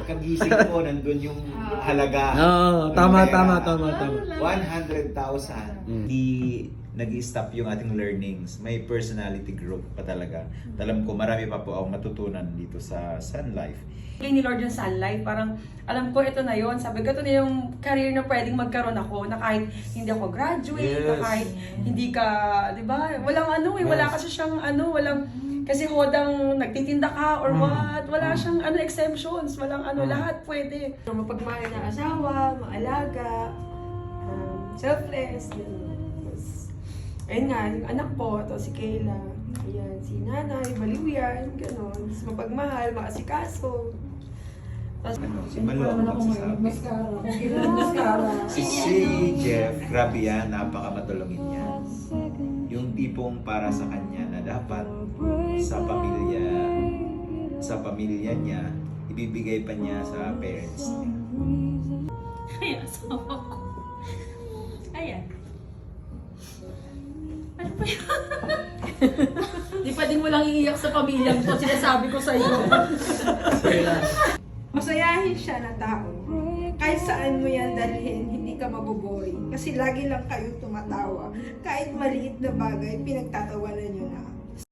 Kagising mo, nandun yung halaga. Oo, tama. 100,000. Hindi nag-stop yung ating learnings. May personality growth pa talaga. Alam ko, marami pa po akong matutunan dito sa Sun Life. Ni Lord yung Sun Life, parang alam ko ito na yon. Sabi ko, ito na yung career na pwedeng magkaroon ako, na kahit hindi ako graduate, na kahit hindi ka, di ba? Walang wala kasi siyang walang, kasi hodang nagtitinda ka or what, wala siyang exemptions, walang lahat pwede. Mapagmahal na asawa, maalaga, selfless, ayun nga, yung anak ko, ito si Kayla, ayan, si nanay, baliw yan, gano'n, mapagmahal, maasikaso. Si Malo ang magsasabi. Si Jeff, grabe yan, napakamatulungin yan. Yung tipong para sa kanya na dapat sa pamilya niya, ibibigay pa niya sa parents niya. Kaya asawa ko. Ayan. Ano ba yun? Di pa din mo lang iiyak sa pamilyang to, sinasabi ko sa iyo. Masayahin siya na tao. Kahit saan mo yan dalhin, hindi ka maboboring. Kasi lagi lang kayo tumatawa. Kahit maliit na bagay, pinagtatawanan nyo na.